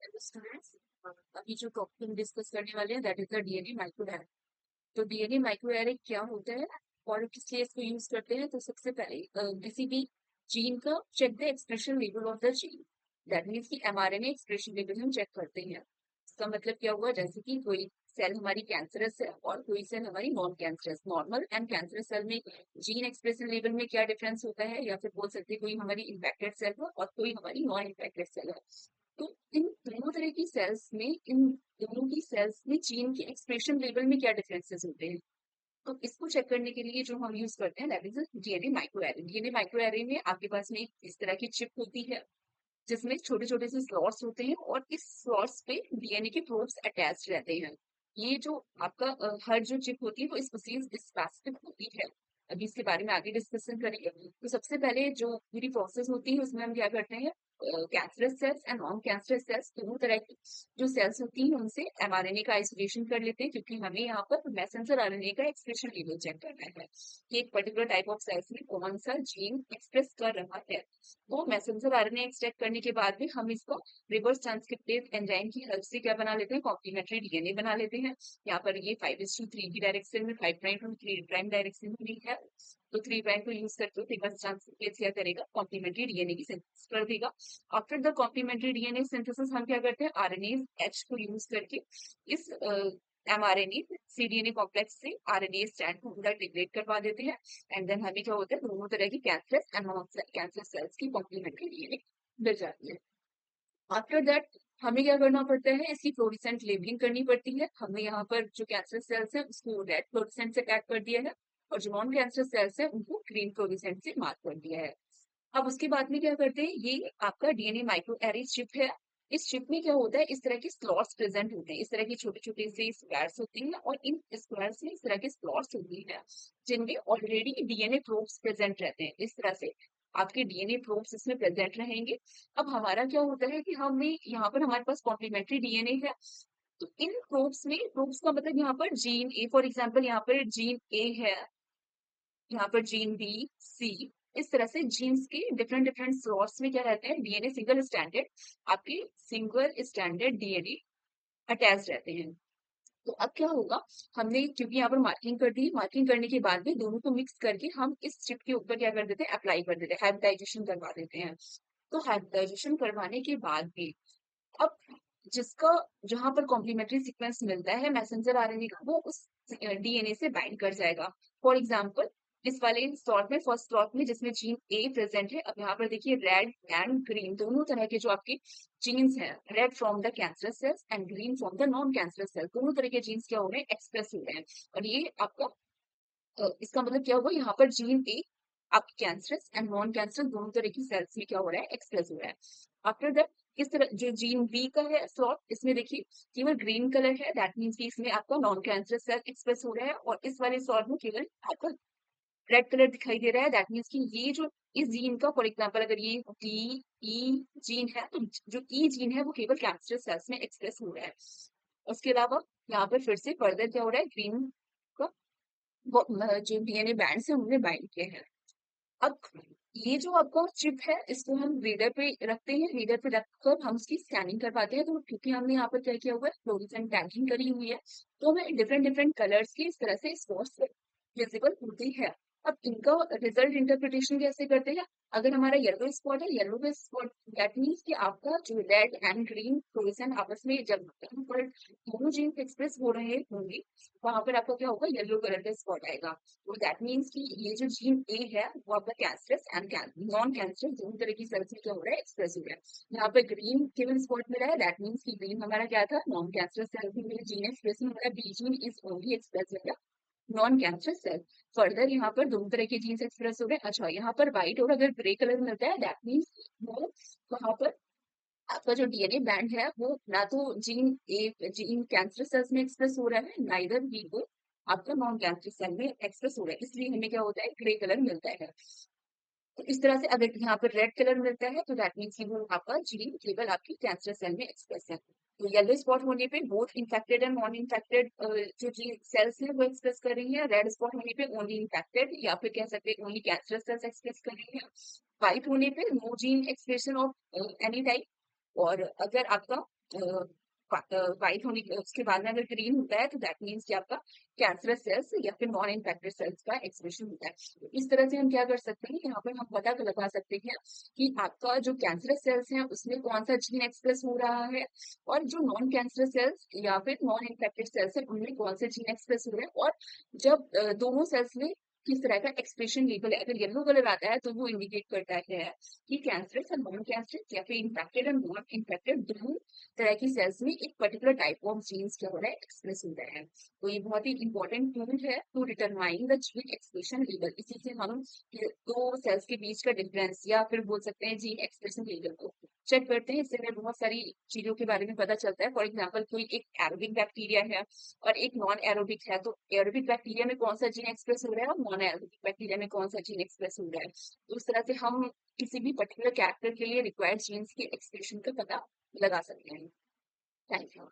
Hello students, अभी जो topic हम डिस्कस करने वाले हैं that is the DNA microarray. तो डीएनए माइक्रोएरे क्या होता है और किस लिए इसको यूज करते हैं? तो सबसे पहले किसी भी जीन का check the expression level of the gene. That means कि एमआरएनए एक्सप्रेशन लेवल हम चेक करते हैं। इसका मतलब क्या हुआ? जैसे कि कोई सेल हमारी कैंसरस है और कोई सेल हमारी non cancerous. Normal and cancerous cell में जीन एक्सप्रेशन लेवल में क्या डिफरेंस होता है, या फिर बोल सकते हैं कोई हमारी इम्पैक्टेड सेल है और कोई हमारी नॉन इम्पैक्टेड सेल है। तो इन दोनों तरह की सेल्स में, इन दोनों की सेल्स में जीन के एक्सप्रेशन लेवल में क्या डिफरेंसेस होते हैं? तो इसको चेक करने के लिए जो हम यूज करते हैं that is DNA microarray. DNA microarray में आपके पास में इस तरह की चिप होती है जिसमें छोटे छोटे से स्लॉट्स होते हैं और इस स्लॉट्स पे डीएनए के प्रोब्स अटैच रहते हैं। ये जो आपका हर जो चिप होती है वो स्पेसिफिक होती है। अभी इसके बारे में आगे डिस्कशन करेंगे। तो सबसे पहले जो पूरी प्रोसेस होती है उसमें हम क्या करते हैं, cancerous cells and non cancerous cells दोनों तरह की जो सेल्स होती हैं उनसे एमआरएनए का आइसोलेशन कर लेते हैं, क्योंकि हमें यहाँ पर मैसेंजर आरएनए का एक्सप्रेशन लेवल चेक करना है कि एक पर्टिकुलर टाइप ऑफ सेल्स में कौन सा जीन एक्सप्रेस कर रहा है। वो मैसेंजर आरएनए एक्सट्रैक्ट करने के बाद भी हम इसको रिवर्स ट्रांसक्रिप्टेज एंजाइम की हेल्प से क्या बना लेते हैं, कॉम्प्लीमेंट्री डीएनए बना लेते हैं। यहाँ पर ये 5:3 की डायरेक्शन में, 5'3' डायरेक्शन में है। तो 3' को यूज करके रिवर्स ट्रांसक्रिप्टेज क्या करेगा, कॉम्प्लीमेंट्री डीएनए की सिंथेसिस कर देगा। After the complementary DNA synthesis हम क्या करते हैं, आरएनए एच को यूज करके इस एमआरएनए सीडीएनए कॉम्प्लेक्स से आरएनए स्ट्रैंड को पूरा डिग्रेड करवा देते हैं। एंड देन हमें क्या होता है, दोनों तरह की cancerous and non cancer cells की कॉम्प्लीमेंट्री डीएनए मिल जाती है। आफ्टर दैट हमें क्या करना पड़ता है, इसकी फ्लोरेसेंट लेबलिंग करनी पड़ती है। हमने यहाँ पर जो कैंसर सेल्स है उसको रेड फ्लोरेसेंट से टैग कर दिया है और जो नॉन कैंसर सेल्स है उनको ग्रीन फ्लोरेसेंट से मार्क कर दिया है। अब उसके बाद में क्या करते हैं, ये आपका डीएनए माइक्रो एरे चिप है। इस चिप में क्या होता है, इस तरह के स्लॉट्स प्रेजेंट होते हैं, इस तरह के छोटे छोटे से स्क्वायर्स होते हैं और इन स्क्वायर्स में इस तरह के स्लॉट्स होती है जिनमें ऑलरेडी डीएनए प्रोब्स प्रेजेंट रहते हैं। इस तरह से आपके डीएनए प्रोब्स इसमें प्रेजेंट रहेंगे। अब हमारा क्या होता है कि हमें यहाँ पर हमारे पास कॉम्प्लीमेंट्री डीएनए है। तो इन प्रोब्स में, प्रोब्स का मतलब यहाँ पर जीन ए फॉर एग्जाम्पल, यहाँ पर जीन ए है, यहाँ पर जीन बी, सी, इस तरह से जीन्स के डिफरेंट डिफरेंट स्लॉट्स में क्या रहते हैं, डीएनए सिंगल स्टैंडर्ड, आपके सिंगल स्टैंडर्ड डीएनए अटैच रहते हैं। तो अब क्या होगा, हमने क्योंकि यहाँ पर मार्किंग कर दी, मार्किंग करने के बाद में दोनों को मिक्स करके हम इस चिप के ऊपर क्या कर देते हैं, अप्लाई कर देते हैं, हाइब्रिडाइजेशन करवा देते हैं। तो हाइब्रिडाइजेशन करवाने के बाद भी अब जिसका, जहां पर कॉम्प्लीमेंट्री सीक्वेंस मिलता है मैसेंजर आरएनए का, वो उस डीएनए से बाइंड कर जाएगा। फॉर एग्जाम्पल इस वाले स्लॉट में, फर्स्ट स्लॉट में जिसमें जीन ए प्रेजेंट है, अब यहाँ पर देखिए रेड एंड ग्रीन दोनों तरह के जो आपके जीन्स हैं, red from the cancer cells and green from the non cancer cells, दोनों तरह के जीन्स क्या हो रहे हैं, एक्सप्रेस हो रहे हैं। और ये आपका इसका मतलब क्या हुआ, यहाँ पर जीन ए आपकी कैंसरस एंड नॉन कैंसरस दोनों तरह की सेल्स में क्या हो रहा है, एक्सप्रेस हो रहा है। आफ्टर दैट इस तरह जो जीन बी का है स्लॉट, इसमें देखिए केवल ग्रीन कलर है, दैट मीन्स कि इसमें आपका नॉन कैंसरस सेल एक्सप्रेस हो रहा है। और इस वाले स्लॉट में केवल आपका रेड कलर दिखाई दे रहा है, दैट मीन्स कि ये जो इस जीन का, फॉर एग्जाम्पल अगर ये डी ई जीन है तो जो ई जीन है वो केवल कैंसरस सेल्स में एक्सप्रेस हो रहा है। उसके अलावा यहाँ पर फिर से फर्दर क्या हो रहा है, ग्रीन का वो जो डीएनए बैंड्स है उनमें बाइंड किए हैं। अब ये जो आपका चिप है इसको हम रीडर पे रखते हैं, रीडर पे रखकर हम उसकी स्कैनिंग करवाते हैं। तो क्योंकि हमने यहाँ पर क्या किया हुआ है, फ्लोरेसेंट टैगिंग करी हुई है, तो हमें डिफरेंट डिफरेंट कलर्स की इस तरह से स्पॉट्स विजिबल होती है। अब इनका रिजल्ट इंटरप्रिटेशन कैसे करते हैं, अगर हमारा येलो स्पॉट है, येलो का स्पॉट दैट मीन्स कि आपका जो रेड एंड ग्रीन फ्लोरेसेंट आपस में जब पर दोनों जीन एक्सप्रेस हो रहे होंगे, वहां पर आपका क्या होगा, येलो कलर का स्पॉट आएगा। तो दैट मीन्स कि ये जो जीन ए है वो आपका कैंसरस एंड नॉन कैंसरस दोनों तरह की सेल्स में क्या हो रहा है, एक्सप्रेस हो रहा है। यहाँ पे ग्रीन केवल स्पॉट मिला है, दैट मीन्स कि ग्रीन हमारा क्या था, नॉन कैंसरस सेल्स में मेरे जीन एक्सप्रेस में हमारा B gene is only express हो गया नॉन कैंसरस सेल। फर्दर यहाँ पर दोनों तरह के जीन्स एक्सप्रेस हो गए। अच्छा यहाँ पर व्हाइट और अगर ग्रे कलर मिलता है दैट मीन्स वो वहां पर आपका जो डीएनए बैंड है वो ना तो जीन कैंसर सेल्स में एक्सप्रेस हो रहा है, नाइदर ही वो आपका नॉन कैंसर सेल में एक्सप्रेस हो रहा है, इसलिए हमें क्या होता है, ग्रे कलर मिलता है। तो इस तरह से अगर यहाँ पर रेड कलर मिलता है तो दैट मीन्स वो आपका जीन केवल आपकी कैंसर सेल में एक्सप्रेस है। तो येलो स्पॉट होने पे both infected and non infected जो जीन सेल्स है वो एक्सप्रेस कर रही है, रेड स्पॉट होने पे ओनली इन्फेक्टेड या फिर कह सकते हैं ओनली कैंसर सेल्स एक्सप्रेस कर रही है। व्हाइट होने पे no gene expression of any type. और अगर आपका वाइट होने उसके बाद में अगर ग्रीन होता है तो दैट मीन्स कि आपका कैंसरस सेल्स या फिर नॉन इन्फेक्टेड सेल्स का एक्सप्रेशन होता है। तो इस तरह से हम क्या कर सकते हैं, यहाँ पर हम पता लगा सकते हैं कि आपका जो कैंसरस सेल्स है उसमें कौन सा जीन एक्सप्रेस हो रहा है, और जो नॉन कैंसरस सेल्स या फिर नॉन इन्फेक्टेड सेल्स है उनमें कौन से जीन एक्सप्रेस हो रहे हैं। और जब दोनों सेल्स में किस तरह का एक्सप्रेशन लेवल है, अगर येलो कलर आता है तो वो इंडिकेट करता है कि कैंसरस और नॉन कैंसरस या फिर इन्फेक्टेड और नॉन इन्फेक्टेड दोनों तरह की सेल्स में एक पर्टिकुलर टाइप ऑफ जीन्स क्या हो रहा है, एक्सप्रेस हो रहा है। तो ये बहुत ही इंपॉर्टेंट टूल है to determine the gene expression level. इसी से हम दो सेल्स के बीच का डिफरेंस या फिर बोल सकते हैं जीन एक्सप्रेशन लेवल को चेक करते हैं। इससे हमें बहुत सारी चीजों के बारे में पता चलता है। फॉर एग्जाम्पल कोई एक एरोबिक बैक्टीरिया है और एक नॉन एरोबिक है, तो एरोबिक बैक्टीरिया में कौन सा जीन एक्सप्रेस हो रहा है और नॉन एरोबिक बैक्टीरिया में कौन सा जीन एक्सप्रेस हो रहा है। तो उस तरह से हम किसी भी पर्टिकुलर कैरेक्टर के लिए रिक्वायर्ड जीन्स के एक्सप्रेशन का पता लगा सकते हैं। Thank you.